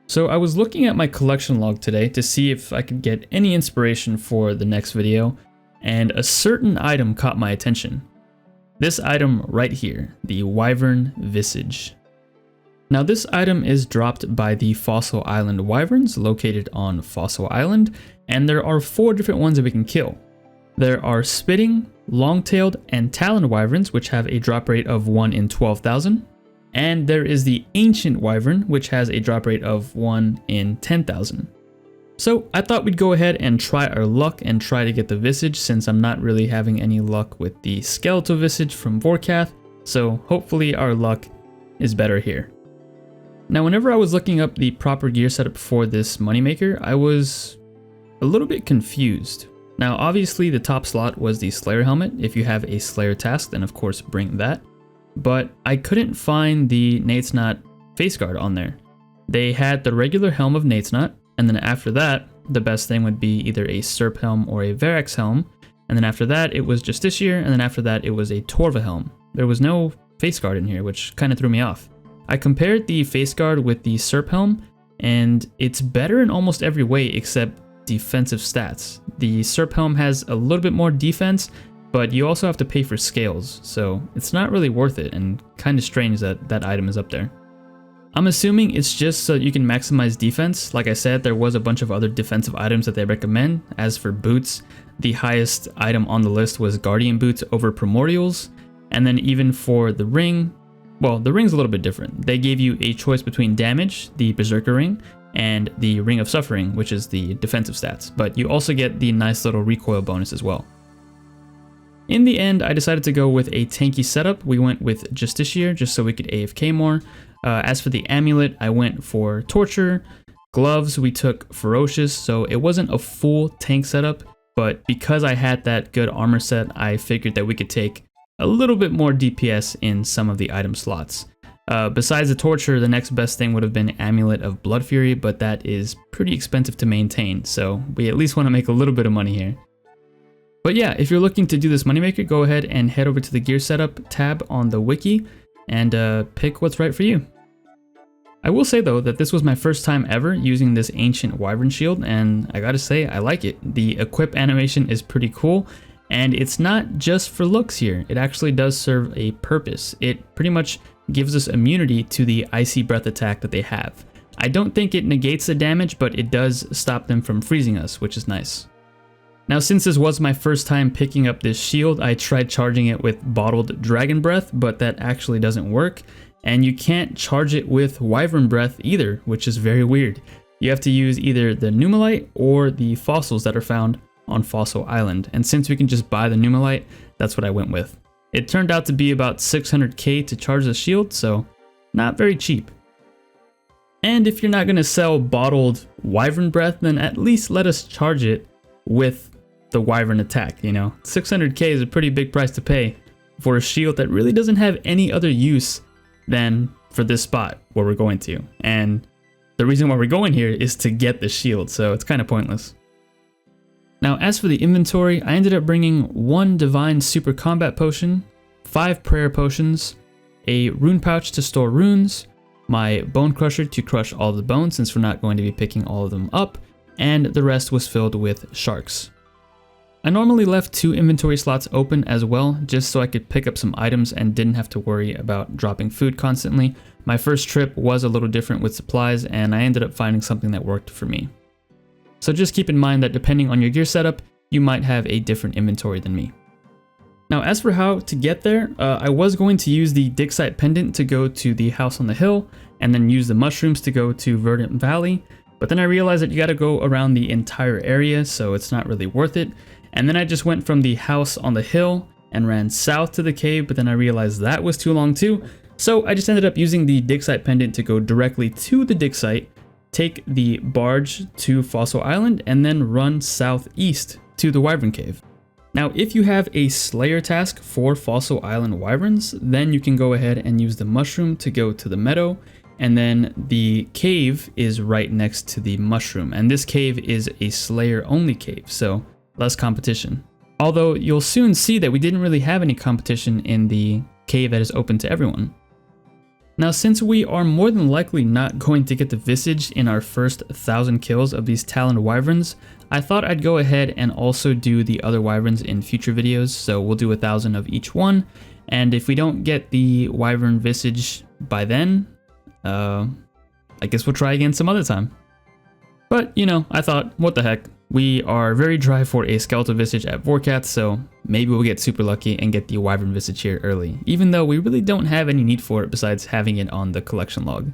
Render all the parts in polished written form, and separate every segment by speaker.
Speaker 1: So I was looking at my collection log today to see if I could get any inspiration for the next video, and a certain item caught my attention. This item right here, the Wyvern Visage. Now this item is dropped by the Fossil Island Wyverns located on Fossil Island, and there are 4 different ones that we can kill. There are Spitting, Long-tailed, and Taloned Wyverns, which have a drop rate of 1 in 12,000. And there is the Ancient Wyvern, which has a drop rate of 1 in 10,000. So I thought we'd go ahead and try our luck and try to get the Visage, since I'm not really having any luck with the Skeletal Visage from Vorkath, so hopefully our luck is better here. Now whenever I was looking up the proper gear setup for this moneymaker, I was a little bit confused. Now obviously the top slot was the Slayer helmet. If you have a Slayer task, then of course bring that. But I couldn't find the Nadesnot face guard on there. They had the regular helm of Nadesnot, and then after that, the best thing would be either a Serp helm or a Verax helm, and then after that it was Justiciar, and then after that it was a Torva helm. There was no face guard in here, which kind of threw me off. I compared the face guard with the Serp helm, and it's better in almost every way except defensive stats. The Serp helm has a little bit more defense, but you also have to pay for scales, so it's not really worth it, and kind of strange that that item is up there. I'm assuming it's just so you can maximize defense. Like I said, there was a bunch of other defensive items that they recommend. As for boots, the highest item on the list was Guardian boots over Primordials, and then even for the ring, well, the ring's a little bit different. They gave you a choice between damage, the Berserker ring, and the Ring of Suffering, which is the defensive stats, but you also get the nice little recoil bonus as well. In the end, I decided to go with a tanky setup. We went with Justiciar just so we could AFK more. As for the amulet, I went for Torture. Gloves, we took Ferocious, so it wasn't a full tank setup, but because I had that good armor set, I figured that we could take a little bit more DPS in some of the item slots. Besides the Torture, the next best thing would have been Amulet of Blood Fury, but that is pretty expensive to maintain, so we at least want to make a little bit of money here. But yeah, if you're looking to do this moneymaker, go ahead and head over to the gear setup tab on the wiki and pick what's right for you. I will say though that this was my first time ever using this Ancient Wyvern shield, and I gotta say I like it. The equip animation is pretty cool, and it's not just for looks here. It actually does serve a purpose. It pretty much gives us immunity to the Icy Breath attack that they have. I don't think it negates the damage, but it does stop them from freezing us, which is nice. Now since this was my first time picking up this shield, I tried charging it with Bottled Dragon Breath, but that actually doesn't work. And you can't charge it with Wyvern Breath either, which is very weird. You have to use either the Numalite or the fossils that are found on Fossil Island. And since we can just buy the Numalite, that's what I went with. It turned out to be about 600k to charge the shield, so not very cheap. And if you're not going to sell Bottled Wyvern Breath, then at least let us charge it with the Wyvern attack, you know. 600k is a pretty big price to pay for a shield that really doesn't have any other use than for this spot where we're going to. And the reason why we're going here is to get the shield, so it's kind of pointless. Now as for the inventory, I ended up bringing 1 Divine Super Combat Potion, 5 Prayer Potions, a Rune Pouch to store runes, my Bone Crusher to crush all the bones since we're not going to be picking all of them up, and the rest was filled with sharks. I normally left 2 inventory slots open as well, just so I could pick up some items and didn't have to worry about dropping food constantly. My first trip was a little different with supplies, and I ended up finding something that worked for me. So just keep in mind that depending on your gear setup, you might have a different inventory than me. Now as for how to get there, I was going to use the dig site pendant to go to the house on the hill, and then use the mushrooms to go to Verdant Valley, but then I realized that you gotta go around the entire area, so it's not really worth it. And then I just went from the house on the hill and ran south to the cave, but then I realized that was too long too. So I just ended up using the dig site pendant to go directly to the dig site, take the barge to Fossil Island, and then run southeast to the Wyvern Cave. Now if you have a Slayer task for Fossil Island Wyverns, then you can go ahead and use the mushroom to go to the meadow, and then the cave is right next to the mushroom, and this cave is a Slayer only cave, so less competition. Although you'll soon see that we didn't really have any competition in the cave that is open to everyone. Now, since we are more than likely not going to get the Visage in our first 1,000 kills of these Taloned Wyverns, I thought I'd go ahead and also do the other Wyverns in future videos, so we'll do 1,000 of each one, and if we don't get the Wyvern Visage by then, I guess we'll try again some other time. But, you know, I thought, what the heck, we are very dry for a Skeletal Visage at Vorkath, so maybe we'll get super lucky and get the Wyvern Visage here early, even though we really don't have any need for it besides having it on the collection log.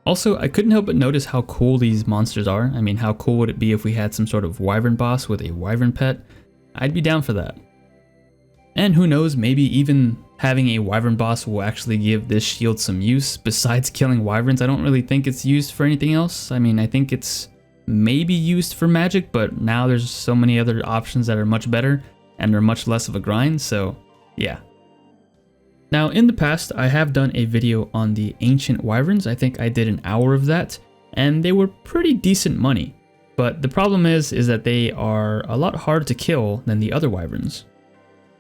Speaker 1: Also, I couldn't help but notice how cool these monsters are. I mean, how cool would it be if we had some sort of Wyvern boss with a Wyvern pet? I'd be down for that. And who knows, maybe even having a Wyvern boss will actually give this shield some use besides killing Wyverns. I don't really think it's used for anything else. I mean, I think it's maybe used for magic, but now there's so many other options that are much better and are much less of a grind, so yeah. Now, in the past, I have done a video on the Ancient Wyverns. I think I did an hour of that, and they were pretty decent money. But the problem is that they are a lot harder to kill than the other Wyverns.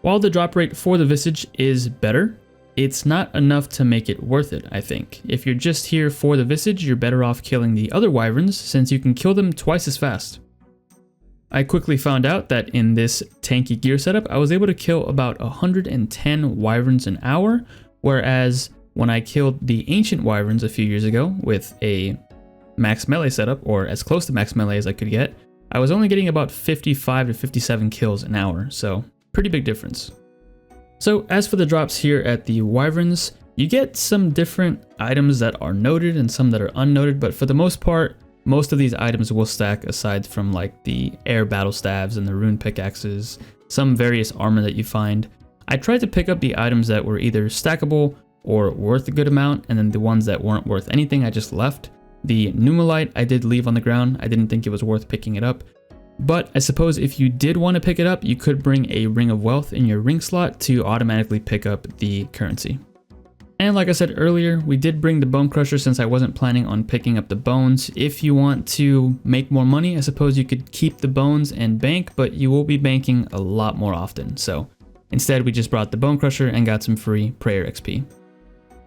Speaker 1: While the drop rate for the Visage is better, it's not enough to make it worth it, I think. If you're just here for the Visage, you're better off killing the other Wyverns, since you can kill them twice as fast. I quickly found out that in this tanky gear setup, I was able to kill about 110 Wyverns an hour, whereas when I killed the Ancient Wyverns a few years ago with a max melee setup, or as close to max melee as I could get, I was only getting about 55 to 57 kills an hour, so pretty big difference. So as for the drops here at the Wyverns, you get some different items that are noted and some that are unnoted, but for the most part, most of these items will stack aside from like the air battle staves and the rune pickaxes, some various armor that you find. I tried to pick up the items that were either stackable or worth a good amount, and then the ones that weren't worth anything I just left. The Numalite I did leave on the ground. I didn't think it was worth picking it up. But I suppose if you did want to pick it up, you could bring a Ring of Wealth in your ring slot to automatically pick up the currency. And like I said earlier, we did bring the Bone Crusher since I wasn't planning on picking up the bones. If you want to make more money, I suppose you could keep the bones and bank, but you will be banking a lot more often. So instead, we just brought the Bone Crusher and got some free prayer XP.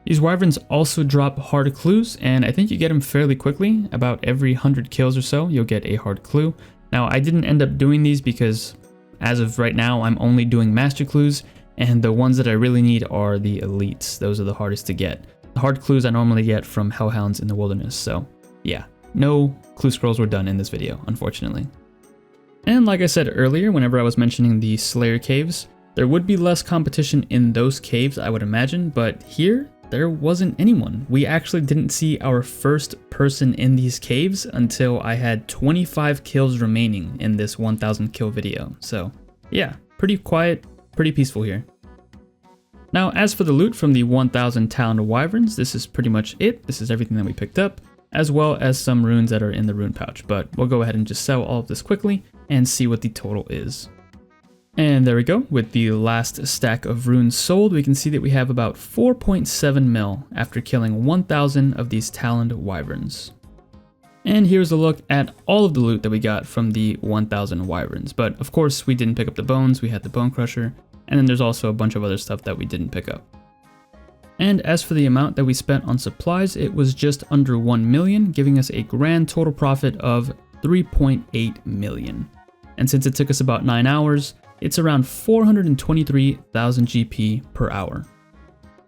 Speaker 1: These Wyverns also drop hard clues, and I think you get them fairly quickly. About every 100 kills or so, you'll get a hard clue. Now, I didn't end up doing these because as of right now, I'm only doing master clues, and the ones that I really need are the elites. Those are the hardest to get. The hard clues I normally get from hellhounds in the wilderness, so yeah, no clue scrolls were done in this video, unfortunately. And like I said earlier, whenever I was mentioning the Slayer caves, there would be less competition in those caves, I would imagine, but here, there wasn't anyone. We actually didn't see our first person in these caves until I had 25 kills remaining in this 1,000 kill video. So yeah, pretty quiet, pretty peaceful here. Now, as for the loot from the 1,000 Taloned Wyverns, this is pretty much it. This is everything that we picked up, as well as some runes that are in the rune pouch, but we'll go ahead and just sell all of this quickly and see what the total is. And there we go, with the last stack of runes sold, we can see that we have about 4.7 mil after killing 1,000 of these Taloned Wyverns. And here's a look at all of the loot that we got from the 1,000 Wyverns, but of course we didn't pick up the bones, we had the Bone Crusher, and then there's also a bunch of other stuff that we didn't pick up. And as for the amount that we spent on supplies, it was just under 1 million, giving us a grand total profit of 3.8 million. And since it took us about 9 hours, it's around 423,000 GP per hour.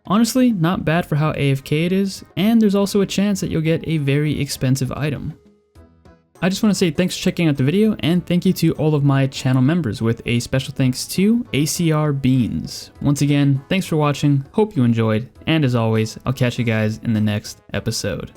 Speaker 1: Honestly, not bad for how AFK it is, and there's also a chance that you'll get a very expensive item. I just want to say thanks for checking out the video, and thank you to all of my channel members, with a special thanks to ACR Beans. Once again, thanks for watching, hope you enjoyed, and as always, I'll catch you guys in the next episode.